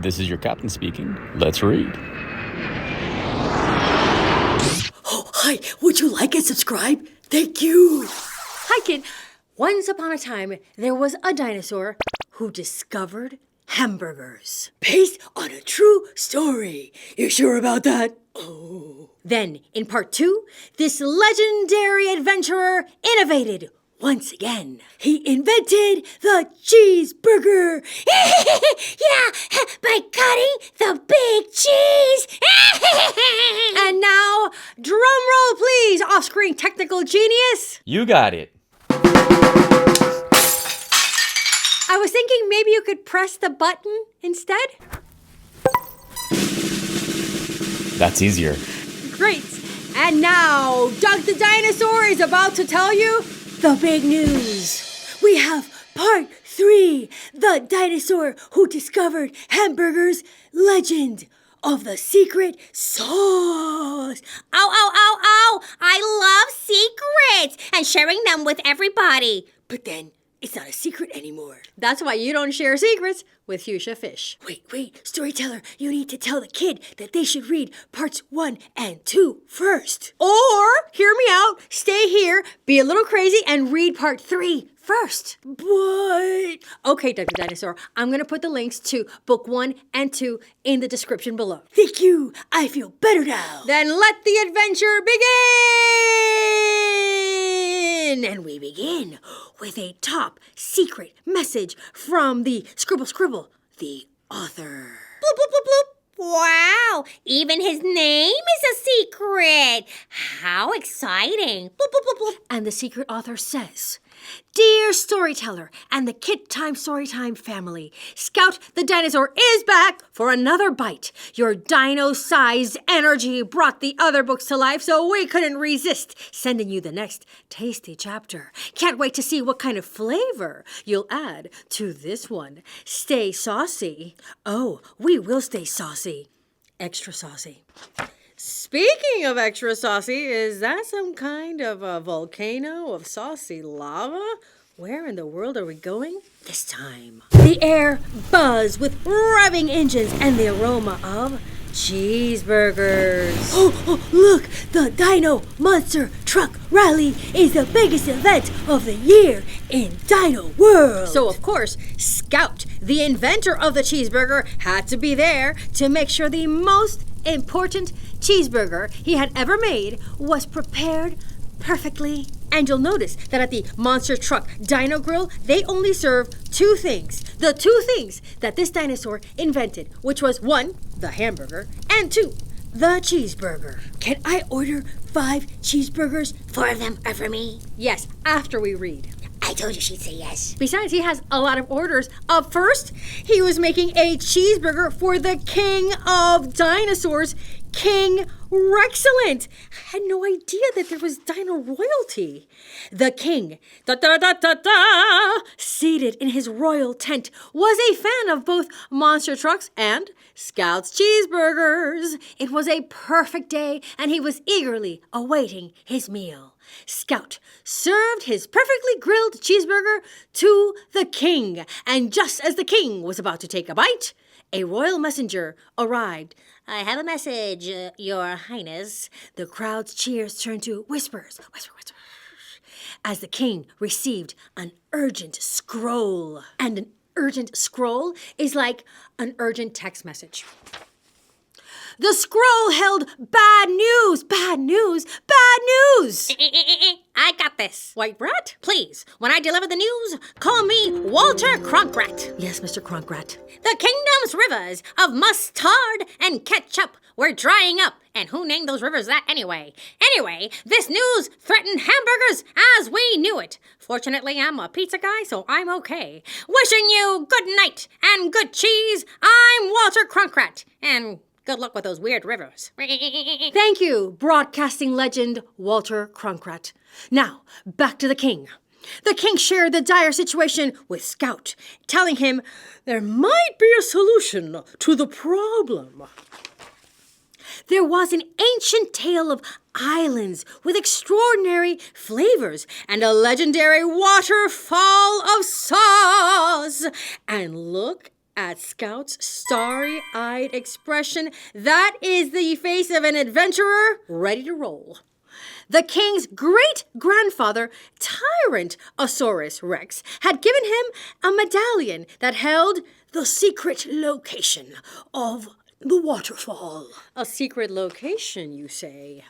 This is your captain speaking. Let's read. Oh, hi. Would you like and subscribe? Thank you. Hi, kid. Once upon a time, there was a dinosaur who discovered hamburgers. Based on a true story. You sure about that? Oh. Then, in part 2, this legendary adventurer innovated once again. He invented the cheeseburger. Yeah, by cutting the big cheese. And now, drum roll please, off-screen technical genius. You got it. I was thinking maybe you could press the button instead? That's easier. Great. And now, Doug the Dinosaur is about to tell you the big news. We have part 3, the dinosaur who discovered hamburgers, legend of the secret sauce. Ow, ow, ow, ow. I love secrets and sharing them with everybody. But then, it's not a secret anymore. That's why you don't share secrets with Fuchsia Fish. Wait, storyteller, you need to tell the kid that they should read parts 1 and 2 first. Or, hear me out, stay here, be a little crazy, and read part 3 first. But... Okay, Doug the Dinosaur, I'm going to put the links to book 1 and 2 in the description below. Thank you. I feel better now. Then let the adventure begin! And we begin with a top secret message from the Scribble, the author. Bloop, bloop, bloop, bloop. Wow, even his name is a secret. How exciting. Bloop, bloop, bloop, bloop. And the secret author says, Dear Storyteller and the KidTime StoryTime family, Scout the Dinosaur is back for another bite. Your dino-sized energy brought the other books to life, so we couldn't resist sending you the next tasty chapter. Can't wait to see what kind of flavor you'll add to this one. Stay saucy. Oh, we will stay saucy. Extra saucy. Speaking of extra saucy, is that some kind of a volcano of saucy lava? Where in the world are we going this time? The air buzzed with revving engines and the aroma of cheeseburgers. Oh, look! The Dino Monster Truck Rally is the biggest event of the year in Dino World. So, of course, Scout, the inventor of the cheeseburger, had to be there to make sure the most important cheeseburger he had ever made was prepared perfectly. And you'll notice that at the Monster Truck Dino Grill, they only serve 2 things. The 2 things that this dinosaur invented, which was 1, the hamburger, and 2, the cheeseburger. Can I order 5 cheeseburgers? 4 of them are for me. Yes, after we read. I told you she'd say yes. Besides, he has a lot of orders. Up first, he was making a cheeseburger for the king of dinosaurs, King Rexcellent. I had no idea that there was dino royalty. The king, seated in his royal tent, was a fan of both monster trucks and Scout's cheeseburgers. It was a perfect day, and he was eagerly awaiting his meal. Scout served his perfectly grilled cheeseburger to the king, and just as the king was about to take a bite, a royal messenger arrived. I have a message, Your Highness. The crowd's cheers turned to whispers, whisper, as the king received an urgent scroll. And an urgent scroll is like an urgent text message. The scroll held bad news, bad news, bad news! I got this. White rat? Please, when I deliver the news, call me Walter Cronkrat. Yes, Mr. Cronkrat. The kingdom's rivers of mustard and ketchup were drying up. And who named those rivers that anyway? Anyway, this news threatened hamburgers as we knew it. Fortunately, I'm a pizza guy, so I'm okay. Wishing you good night and good cheese. I'm Walter Cronkrat. And good luck with those weird rivers. Thank you, broadcasting legend Walter Cronkrat. Now, back to the king. The king shared the dire situation with Scout, telling him there might be a solution to the problem. There was an ancient tale of islands with extraordinary flavors and a legendary waterfall of sauce. And look At Scout's starry-eyed expression, that is the face of an adventurer ready to roll. The king's great-grandfather, Tyrannosaurus Rex, had given him a medallion that held the secret location of the waterfall. A secret location, you say?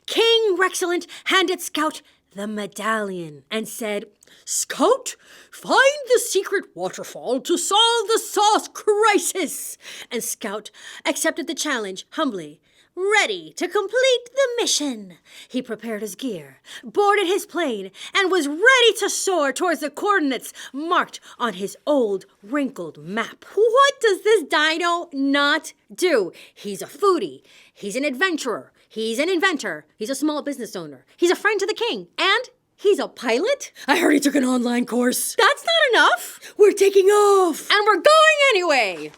King Rexcellent handed Scout the medallion and said, "Scout, find the secret waterfall to solve the sauce crisis." And Scout accepted the challenge humbly, ready to complete the mission. He prepared his gear, boarded his plane, and was ready to soar towards the coordinates marked on his old, wrinkled map. What does this dino not do? He's a foodie. He's an adventurer. He's an inventor. He's a small business owner. He's a friend to the king. And he's a pilot? I heard he took an online course. That's not enough. We're taking off. And we're going anyway.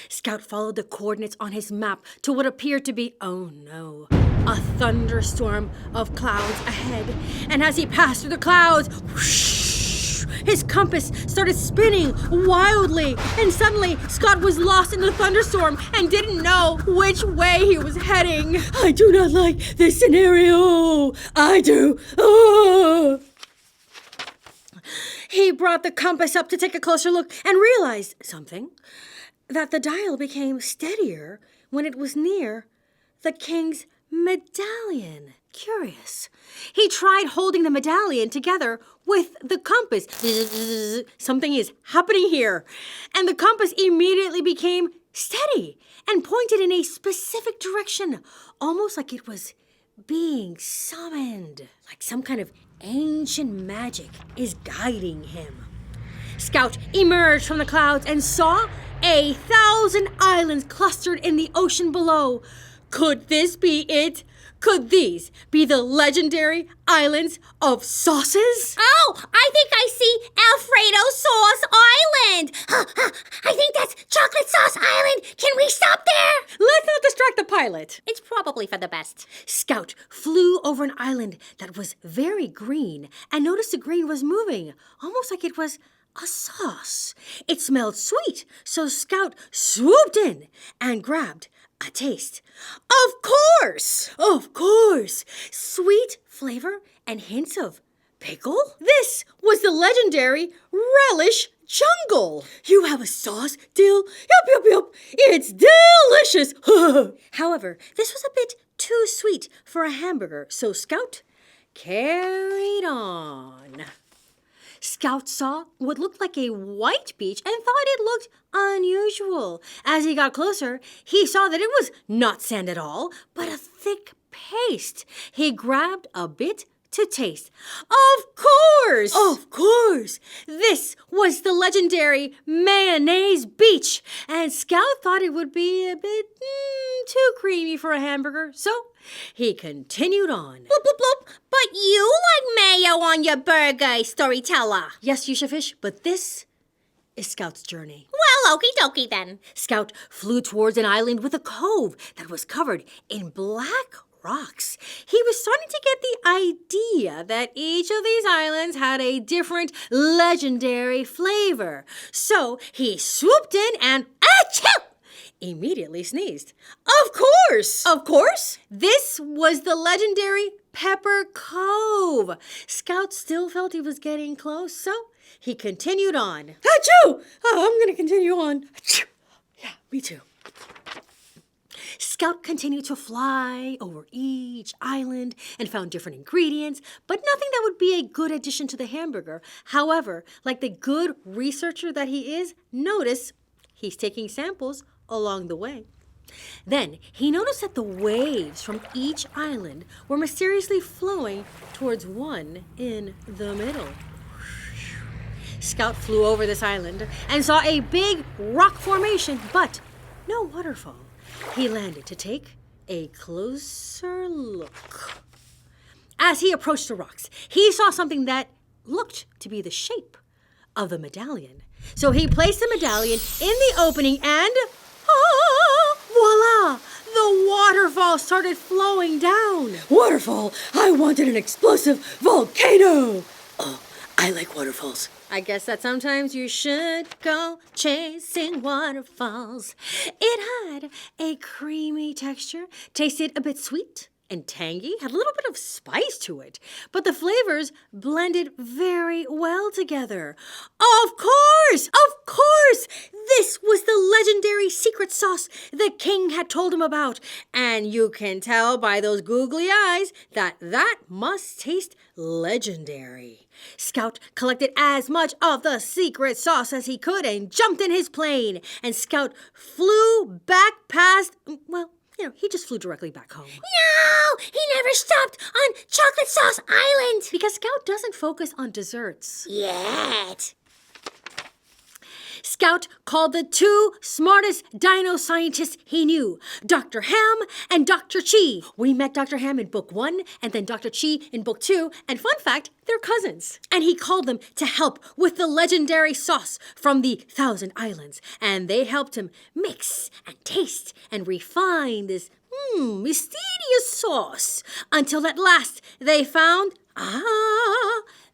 Scout followed the coordinates on his map to what appeared to be, oh no, a thunderstorm of clouds ahead. And as he passed through the clouds, whoosh, his compass started spinning wildly. And suddenly, Scout was lost in the thunderstorm and didn't know which way he was heading. I do not like this scenario. I do. Oh. He brought the compass up to take a closer look and realized something. That the dial became steadier when it was near the king's medallion. Curious. He tried holding the medallion together with the compass. Something is happening here. And the compass immediately became steady and pointed in a specific direction, almost like it was being summoned, like some kind of ancient magic is guiding him. Scout emerged from the clouds and saw 1,000 islands clustered in the ocean below. Could this be it? Could these be the legendary islands of sauces? Oh, I think I see Alfredo Sauce Island. I think that's Chocolate Sauce Island. Can we stop there? Let's not distract the pilot. It's probably for the best. Scout flew over an island that was very green and noticed the green was moving, almost like it was a sauce. It smelled sweet, so Scout swooped in and grabbed a taste. Of course! Of course! Sweet flavor and hints of pickle? This was the legendary relish jungle. You have a sauce, Dill? Yup. It's delicious. However, this was a bit too sweet for a hamburger, so Scout carried on. Scout saw what looked like a white beach and thought it looked unusual. As he got closer, he saw that it was not sand at all, but a thick paste. He grabbed a bit to taste. Of course! Of course! This was the legendary mayonnaise beach, and Scout thought it would be a bit too creamy for a hamburger, so he continued on. Bloop, bloop, bloop. But you like mayo on your burger, Storyteller. Yes, Yushafish, but this is Scout's journey. Well, okie dokie then. Scout flew towards an island with a cove that was covered in black rocks. He was starting to get the idea that each of these islands had a different legendary flavor. So he swooped in and achoo! Immediately sneezed. Of course! Of course! This was the legendary Pepper Cove. Scout still felt he was getting close, so he continued on. Achoo! I'm going to continue on. Achoo! Yeah, me too. Scout continued to fly over each island and found different ingredients, but nothing that would be a good addition to the hamburger. However, like the good researcher that he is, notice he's taking samples along the way. Then he noticed that the waves from each island were mysteriously flowing towards one in the middle. Scout flew over this island and saw a big rock formation, but no waterfall. He landed to take a closer look. As he approached the rocks, he saw something that looked to be the shape of the medallion. So he placed the medallion in the opening and voila! The waterfall started flowing down. Waterfall? I wanted an explosive volcano. Oh, I like waterfalls. I guess that sometimes you should go chasing waterfalls. It had a creamy texture, tasted a bit sweet and tangy, had a little bit of spice to it, but the flavors blended very well together. Of course! Of course! This was the legendary secret sauce the king had told him about, and you can tell by those googly eyes that that must taste legendary. Scout collected as much of the secret sauce as he could and jumped in his plane, and Scout flew back past, well, he just flew directly back home. No! He never stopped on Chocolate Sauce Island! Because Scout doesn't focus on desserts. Yet. Scout called the two smartest dino scientists he knew, Dr. Ham and Dr. Chi. We met Dr. Ham in book 1 and then Dr. Chi in book 2, and fun fact, they're cousins. And he called them to help with the legendary sauce from the Thousand Islands, and they helped him mix and taste and refine this mysterious sauce until at last they found,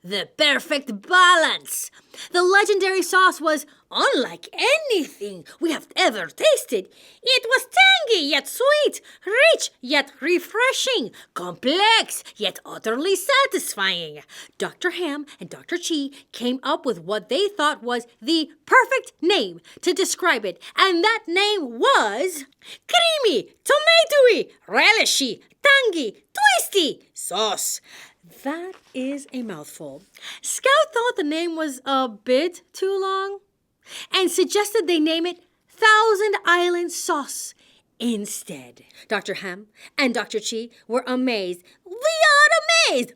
the perfect balance. The legendary sauce was unlike anything we have ever tasted. It was tangy yet sweet, rich yet refreshing, complex yet utterly satisfying. Dr. Ham and Dr. Chi came up with what they thought was the perfect name to describe it, and that name was creamy, tomatoey, relishy, tangy, twisty sauce. That is a mouthful. Scout thought the name was a bit too long and suggested they name it Thousand Island Sauce instead. Dr. Ham and Dr. Chi were amazed,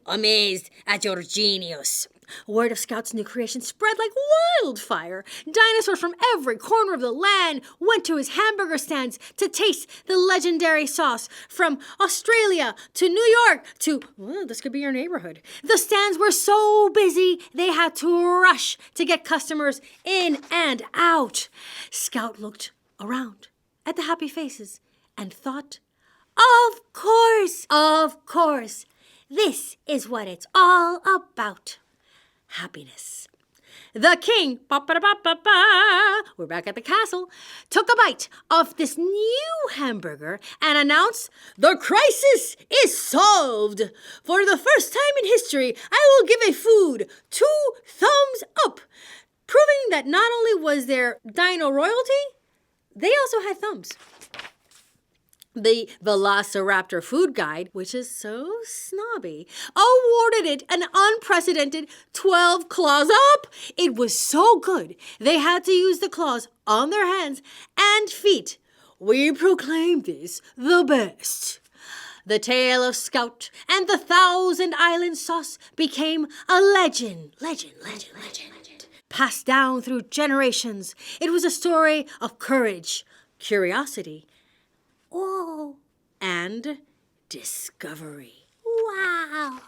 amazed at your genius. Word of Scout's new creation spread like wildfire. Dinosaurs from every corner of the land went to his hamburger stands to taste the legendary sauce. From Australia to New York to, this could be your neighborhood. The stands were so busy they had to rush to get customers in and out. Scout looked around at the happy faces and thought, of course, this is what it's all about. Happiness. The king, we're back at the castle, took a bite of this new hamburger and announced, the crisis is solved. For the first time in history, I will give a food 2 thumbs up, proving that not only was there dino royalty, they also had thumbs. The Velociraptor Food Guide, which is so snobby, awarded it an unprecedented 12 claws up. It was so good, they had to use the claws on their hands and feet. We proclaim this the best. The tale of Scout and the Thousand Island Sauce became a legend. Passed down through generations. It was a story of courage, curiosity, and discovery. Wow.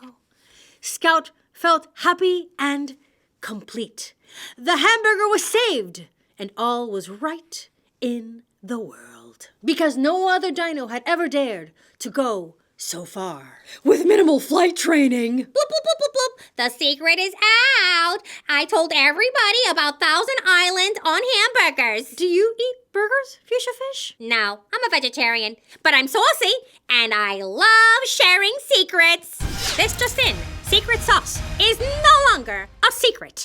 Scout felt happy and complete. The hamburger was saved, and all was right in the world. Because no other dino had ever dared to go so far. With minimal flight training. Bloop, bloop, bloop, bloop, bloop. The secret is out. I told everybody about Thousand Island on hamburgers. Do you eat burgers, Fuchsia Fish? No, I'm a vegetarian, but I'm saucy, and I love sharing secrets. This just in, secret sauce is no longer a secret.